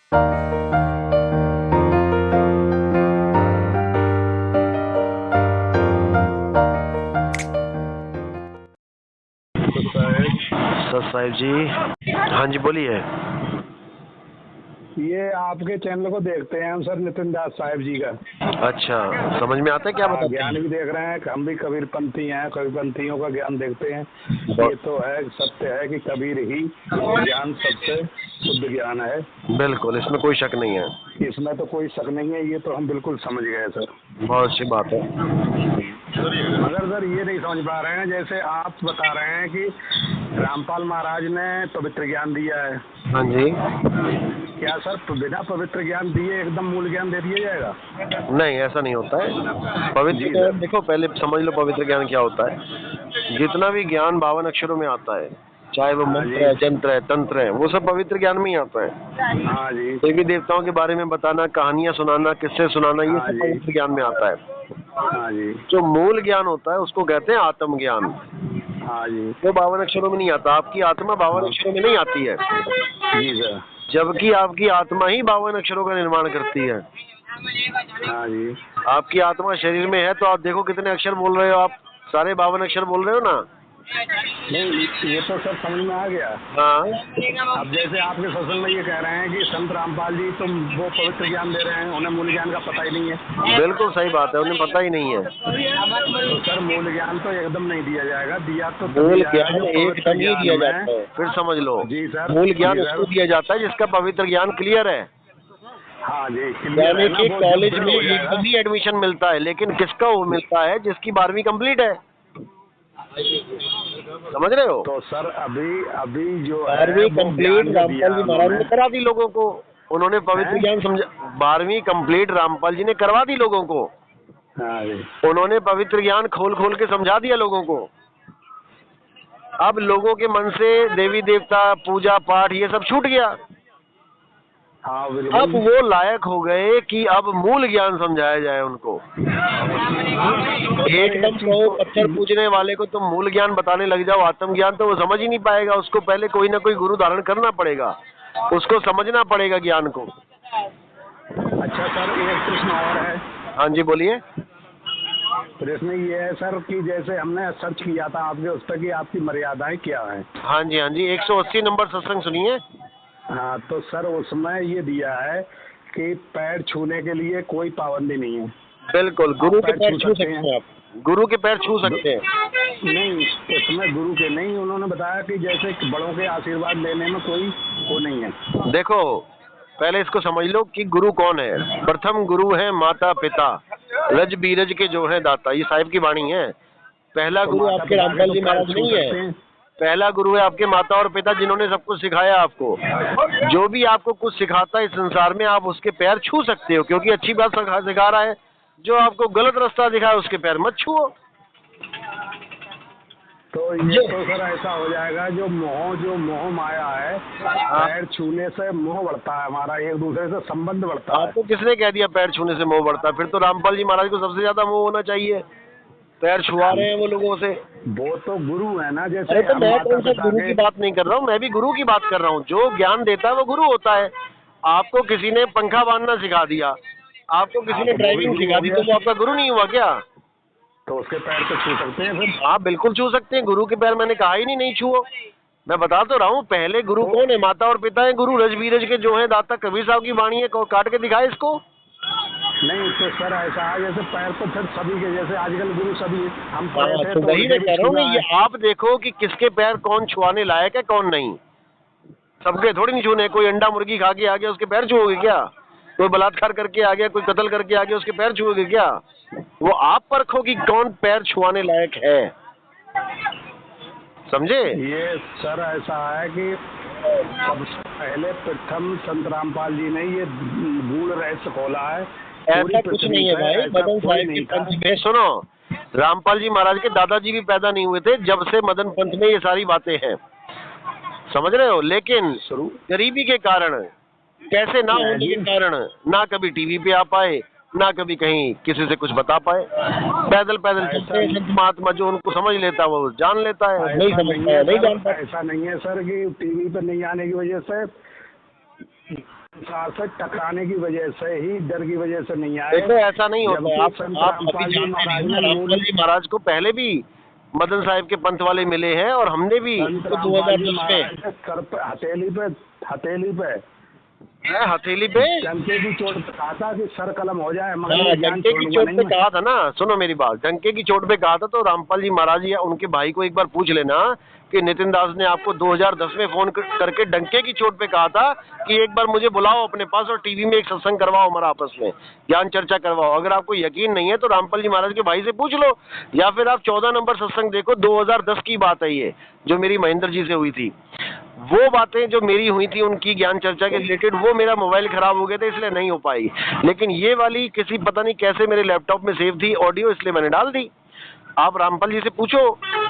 Sir Sahib जी, हाँ जी बोलिए। ये आपके चैनल को देखते हैं हम सर, नितिन दास साहिब जी का। अच्छा, समझ में आता है क्या बताते ज्ञान हैं? भी देख रहे हैं, हम भी कबीरपंथी हैं, कबीरपंथियों का ज्ञान देखते हैं। ये तो है, सत्य है कि कबीर ही ज्ञान सबसे शुद्ध ज्ञान है। बिल्कुल, इसमें कोई शक नहीं है। इसमें तो कोई शक नहीं है, ये तो हम बिल्कुल समझ गए सर। बहुत अच्छी बात है। मगर सर ये नहीं समझ पा रहे हैं, जैसे आप बता रहे हैं कि रामपाल महाराज ने पवित्र ज्ञान दिया है। हाँ जी। क्या सर बिना पवित्र ज्ञान दिए एकदम मूल ज्ञान दे दिया जाएगा? नहीं, ऐसा नहीं होता है। पवित्र ज्ञान देखो, पहले समझ लो पवित्र ज्ञान क्या होता है। जितना भी ज्ञान 52 अक्षरों में आता है, चाहे वो मंत्र है, जंत्र है, तंत्र है, वो सब पवित्र ज्ञान में ही आता है। हाँ जी। देवी देवताओं के बारे में बताना, कहानियां सुनाना, किस्से सुनाना, ये सब पवित्र ज्ञान में आता है। हाँ जी। जो मूल ज्ञान होता है उसको कहते हैं आत्मज्ञान। हाँ जी। वो 52 अक्षरों में नहीं आता। आपकी आत्मा 52 अक्षरों में नहीं आती है, जी सर। जबकि आपकी आत्मा ही 52 अक्षरों का निर्माण करती है। हाँ जी। आपकी आत्मा शरीर में है तो आप देखो कितने अक्षर बोल रहे हो। आप सारे 52 अक्षर बोल रहे हो ना? नहीं, ये तो सर समझ में आ गया। हाँ। अब जैसे आपके सत्संग में ये कह रहे हैं कि संत रामपाल जी तुम वो पवित्र ज्ञान दे रहे हैं, उन्हें मूल ज्ञान का पता ही नहीं है। बिल्कुल सही बात है, उन्हें पता ही नहीं है। तो सर मूल ज्ञान तो एकदम नहीं दिया जाएगा, दिया तो मूल ज्ञान एकदम ही दिया जाता है। फिर समझ लो, जी सर। मूल ज्ञान उसको दिया जाता है जिसका पवित्र ज्ञान क्लियर है। हाँ जी, यानी कि कॉलेज में एकदम ही एडमिशन मिलता है, लेकिन किसका वो मिलता है? जिसकी 12वीं कंप्लीट है। समझ रहे हो? तो सर अभी जो 12वीं कंप्लीट रामपाल जी महाराज ने करा दी लोगों को। उन्होंने पवित्र ज्ञान समझा। 12वीं कंप्लीट रामपाल जी ने करवा दी लोगों को। हाँ जी। उन्होंने पवित्र ज्ञान खोल खोल के समझा दिया लोगों को। अब लोगों के मन से देवी देवता, पूजा पाठ, ये सब छूट गया। हाँ अब वो लायक हो गए कि अब मूल ज्ञान समझाया जाए उनको। एकदम तो पत्थर पूजने वाले को तुम मूल ज्ञान बताने लग जाओ, आत्मज्ञान, तो वो समझ ही नहीं पाएगा। उसको पहले कोई ना कोई गुरु धारण करना पड़ेगा, उसको समझना पड़ेगा ज्ञान को। अच्छा सर, एक प्रश्न और है। हाँ जी बोलिए। प्रश्न ये है सर कि जैसे हमने सर्च किया था आपके उस पर कि आपकी मर्यादाएं क्या हैं। हाँ जी, हाँ जी, 180 नंबर सत्संग सुनिए। हाँ, तो सर उसमें ये दिया है कि पैर छूने के लिए कोई पाबंदी नहीं है। बिल्कुल, गुरु के पैर छू सकते हैं आप। गुरु के पैर छू सकते हैं। नहीं, इसमें गुरु के नहीं, उन्होंने बताया कि जैसे बड़ों के आशीर्वाद लेने में कोई वो नहीं है। देखो, पहले इसको समझ लो कि गुरु कौन है। प्रथम गुरु है माता पिता, रज बीरज के जो है दाता। ये साहिब की वाणी है। पहला गुरु आपके रामपाल जी महाराज नहीं है। पहला गुरु है आपके माता और पिता, जिन्होंने सब कुछ सिखाया आपको। जो भी आपको कुछ सिखाता है इस संसार में, आप उसके पैर छू सकते हो, क्योंकि अच्छी बात सिखा रहा है। जो आपको गलत रास्ता दिखाए उसके पैर मत छुओ। तो ये तो सर ऐसा हो जाएगा, जो मोह माया है, पैर छूने से मोह बढ़ता है, हमारा एक दूसरे से संबंध बढ़ता है। आपको किसने कह दिया पैर छूने से मोह बढ़ता है? फिर तो रामपाल जी महाराज को सबसे ज्यादा मोह होना चाहिए। पैर छुआ रहे हैं वो लोगों से। वो तो गुरु है ना। जैसे अरे तो मैं कौन सा गुरु की बात नहीं कर रहा हूँ, मैं भी गुरु की बात कर रहा हूँ। जो ज्ञान देता है वो गुरु होता है। आपको किसी ने पंखा बांधना सिखा दिया, आपको किसी ने ड्राइविंग सिखा दी, तो वो आपका गुरु नहीं हुआ क्या? तो उसके पैर तो छू सकते हैं फिर? आप बिल्कुल छू सकते हैं। गुरु के पैर मैंने कहा ही नहीं छुओ। मैं बता तो रहा हूँ, पहले गुरु कौन है? माता और पिता है गुरु, रज बीरज के जो है दाता। कबीर साहब की वाणी है, काट के दिखाए इसको। नहीं तो सर ऐसा है, जैसे पैर तो फिर सभी के, जैसे आजकल गुरु सभी हम तो वही मैं कह रहा हूँ। ये आप देखो कि किसके पैर कौन छुआने लायक है, कौन नहीं। सबके थोड़ी नहीं छूने। कोई अंडा मुर्गी खा के आ गया, उसके पैर छुओगे क्या? कोई बलात्कार करके आ गया, कोई कत्ल करके आ गया, उसके पैर छुओगे क्या? वो आप परखो कि कौन पैर छुआने लायक है। समझे? ये सर ऐसा है कि सबसे पहले प्रथम संत रामपाल जी ने ये गूढ़ रहस्य खोला है। ऐसा कुछ नहीं है भाई। मदन साहिब के पंथ में सुनो, रामपाल जी महाराज के दादाजी भी पैदा नहीं हुए थे जब से मदन पंथ में ये सारी बातें हैं। समझ रहे हो? लेकिन गरीबी के कारण, कैसे ना होने के कारण, ना कभी टीवी पे आ पाए, ना कभी कहीं किसी से कुछ बता पाए। पैदल पैदल चलते हैं। संत महात्मा जो उनको समझ लेता है वो जान लेता है, नहीं समझता है नहीं जान पाता। ऐसा नहीं है सर कि टीवी पर नहीं आने की वजह से संसार से टकराने की वजह से ही, डर की वजह से नहीं आए। देखो ऐसा नहीं होता है। जबकि संत आप रामपाल अभी जी जानते महाराज नहीं ने ना, रामपाल जी महाराज को पहले भी मदन साहिब के पंथ वाले मिले हैं और हमने भी संत तो रामपाल जी 2010 में महाराज ने सर पे हथेली पे हथेली पे डंके की चोट पे कहा था कि सर कलम हो जाए, मगर हाँ, ये ज्ञान डंके की छोड़ूंगा चोट नहीं पे मैं। कहा था ना, सुनो मेरी बात, डंके की चोट पे कहा था। तो रामपाल जी महाराज या उनके भाई को एक बार पूछ लेना कि नितिन दास ने आपको 2010 में फोन करके डंके की चोट पे कहा था कि एक बार मुझे बुलाओ अपने पास और टीवी में एक सत्संग करवाओ, हमारा आपस में ज्ञान चर्चा करवाओ। अगर आपको यकीन नहीं है तो रामपाल जी महाराज के भाई से पूछ लो, या फिर आप 14 नंबर सत्संग देखो, 2010 की बात है ये, जो मेरी महेंद्र जी से हुई थी। वो बातें जो मेरी हुई थी उनकी ज्ञान चर्चा के रिलेटेड, वो मेरा मोबाइल खराब हो गया था इसलिए नहीं हो पाई, लेकिन ये वाली किसी पता नहीं कैसे मेरे लैपटॉप में सेव थी ऑडियो, इसलिए मैंने डाल दी। आप रामपाल जी से पूछो,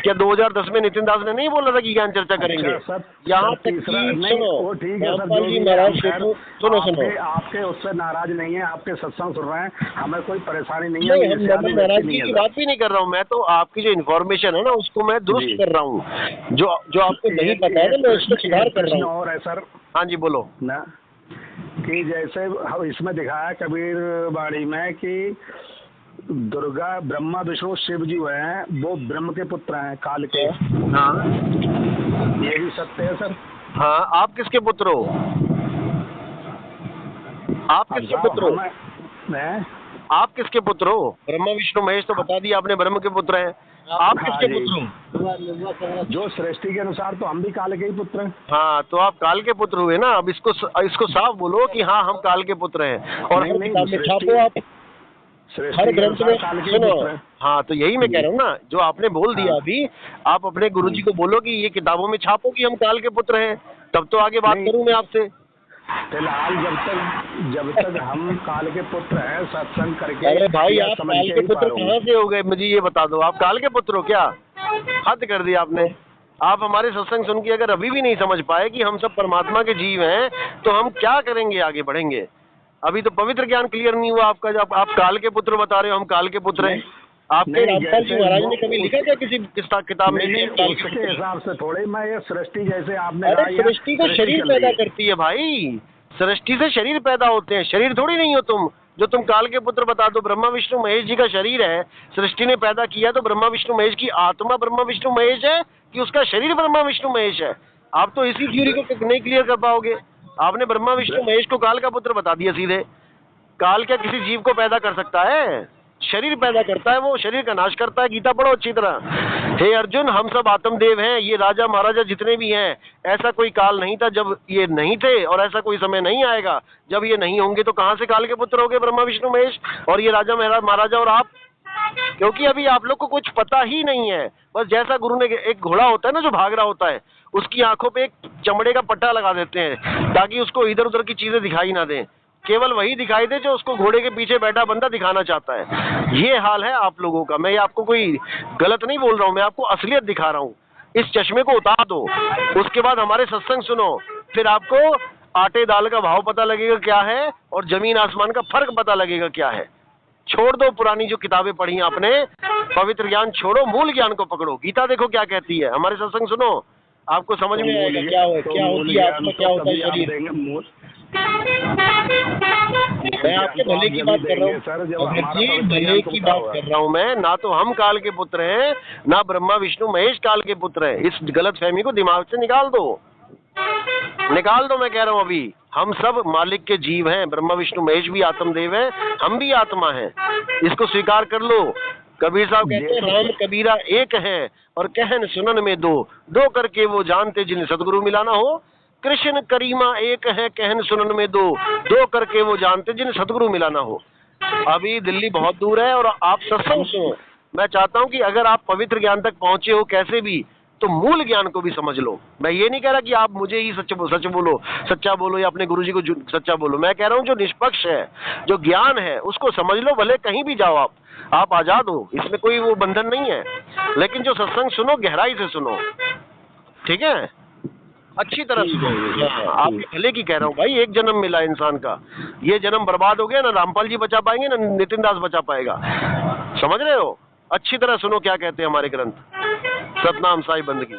क्या 2010 में नितिन दास ने नहीं बोला था कि ज्ञान चर्चा करेंगे? अच्छा, यहाँ सर, तक कि तीसरा नहीं, सुनो, वो ठीक है सर, रामपाल जो जी भी है, महाराज हम से खैर सुनो सुनो, आपके उससे नाराज नहीं है, आपके सत्संग सुन रहे हैं, हमें कोई परेशानी नहीं नहीं, है। हम नाराजगी की बात भी नहीं कर रहा हूँ मैं, तो आपकी जो इन्फॉर्मेशन है ना उसको मैं दुरुस्त कर रहा हूँ, जो आपको नहीं पता है ना मैं उसको सुधार कर रहा हूँ। और है सर, हाँ जी बोलो ना, कि जैसे इसमें दिखाया कबीर बाड़ी में कि दुर्गा, ब्रह्मा, विष्णु, शिव जी हैं, वो ब्रह्म के पुत्र हैं, काल के। हाँ, ये भी सत्य है सर। हाँ, आप किसके पुत्र हो? आप किसके पुत्र हो? मैं आप किसके पुत्र हो? ब्रह्मा विष्णु महेश तो बता दिया आपने, ब्रह्म के पुत्र हैं। आप किसके पुत्र हो? जो सृष्टि के अनुसार तो हम भी काल के ही पुत्र हैं। हाँ, तो आप काल के पुत्र हुए ना। अब इसको साफ बोलो कि हाँ हम काल के पुत्र हैं, और हर किताब में छापो आप, हर ग्रंथ में। सुनो, हाँ, तो यही मैं कह रहा हूँ ना, जो आपने बोल दिया अभी, आप अपने गुरुजी को बोलो कि ये किताबों में छापो कि हम काल के पुत्र हैं, तब तो आगे बात करूँ मैं आपसे। फिलहाल जब तक हम काल के पुत्र हैं, सत्संग करके। अरे भाई, आप काल के पुत्र कहाँ से हो गए, मुझे ये बता दो। आप काल के पुत्र हो क्या? हद कर दिया आपने। आप हमारे सत्संग सुन के अगर अभी भी नहीं समझ पाए कि हम सब परमात्मा के जीव हैं, तो हम क्या करेंगे, आगे बढ़ेंगे? अभी तो पवित्र ज्ञान क्लियर नहीं हुआ आपका, जब आप काल के पुत्र बता रहे हो, हम काल के पुत्र हैं। आपके रामपाल जी महाराज ने कभी लिखा क्या किसी किताब में? उसके हिसाब से थोड़े, मैं ये सृष्टि जैसे आपने, अरे सृष्टि तो शरीर पैदा करती है भाई, सृष्टि से शरीर पैदा होते हैं, शरीर थोड़ी नहीं हो तुम, जो तुम काल के पुत्र बता दो। ब्रह्मा विष्णु महेश जी का शरीर है, सृष्टि ने पैदा किया, तो ब्रह्मा विष्णु महेश की आत्मा ब्रह्मा विष्णु महेश है कि उसका शरीर ब्रह्मा विष्णु महेश है? आप तो इसी थ्योरी को नहीं क्लियर कर पाओगे। आपने ब्रह्मा विष्णु महेश को काल का पुत्र बता दिया सीधे। काल क्या किसी जीव को पैदा कर सकता है? शरीर पैदा करता है, वो शरीर का नाश करता है। गीता पढ़ो अच्छी तरह। हे अर्जुन, हम सब आत्मदेव हैं, ये राजा महाराजा जितने भी हैं, ऐसा कोई काल नहीं था जब ये नहीं थे, और ऐसा कोई समय नहीं आएगा जब ये नहीं होंगे। तो कहाँ से काल के पुत्र हो गए ब्रह्मा विष्णु महेश और ये राजा महाराजा और आप? क्योंकि अभी आप लोग को कुछ पता ही नहीं है। बस जैसा गुरु ने, एक घोड़ा होता है ना जो भाग रहा होता है, उसकी आंखों पे एक चमड़े का पट्टा लगा देते हैं ताकि उसको इधर उधर की चीजें दिखाई ना दें, केवल वही दिखाई दे जो उसको घोड़े के पीछे बैठा बंदा दिखाना चाहता है। ये हाल है आप लोगों का। मैं आपको कोई गलत नहीं बोल रहा हूँ, मैं आपको असलियत दिखा रहा हूँ। इस चश्मे को उतार दो, उसके बाद हमारे सत्संग सुनो, फिर आपको आटे दाल का भाव पता लगेगा क्या है, और जमीन आसमान का फर्क पता लगेगा क्या है। छोड़ दो पुरानी जो किताबें पढ़ी आपने, पवित्र ज्ञान छोड़ो, मूल ज्ञान को पकड़ो। गीता देखो क्या कहती है, हमारे सत्संग सुनो, आपको समझ में आएगा क्या होती है आत्मा, क्या होता है शरीर। मैं आपके भले की बात कर रहा हूँ, भले की बात कर रहा हूँ मैं। ना तो हम काल के पुत्र हैं, ना ब्रह्मा विष्णु महेश काल के पुत्र हैं। इस गलत फहमी को दिमाग से निकाल दो, निकाल दो। मैं कह रहा हूँ अभी हम सब मालिक के जीव हैं। ब्रह्मा विष्णु महेश भी आत्मदेव हैं, हम भी आत्मा हैं, इसको स्वीकार कर लो। कबीर साहब कहते हैं, राम कबीरा एक है और कहन सुनन में दो, दो करके वो जानते जिन्हें सदगुरु मिलाना हो। कृष्ण करीमा एक है, कहन सुनन में दो, दो करके वो जानते जिन्हें सदगुरु मिलाना हो। अभी दिल्ली बहुत दूर है और आप सत्संग सुनो। मैं चाहता हूं कि अगर आप पवित्र ज्ञान तक पहुंचे हो कैसे भी, तो मूल ज्ञान को भी समझ लो। मैं ये नहीं कह रहा कि आप मुझे ही सच्चा बोलो या अपने गुरुजी को सच्चा बोलो। मैं कह रहा हूँ जो निष्पक्ष है, जो ज्ञान है, उसको समझ लो। भले कहीं भी जाओ आप आजाद हो, इसमें कोई वो बंधन नहीं है। लेकिन जो सत्संग सुनो, गहराई से सुनो, ठीक है, अच्छी तरह सुनो। आपके भले की कह रहा हूँ भाई। एक जन्म मिला इंसान का, ये जन्म बर्बाद हो गया ना रामपाल जी बचा पाएंगे ना नितिन दास बचा पाएगा। समझ रहे हो? अच्छी तरह सुनो क्या कहते हैं हमारे ग्रंथ। सतनाम साई बंदगी।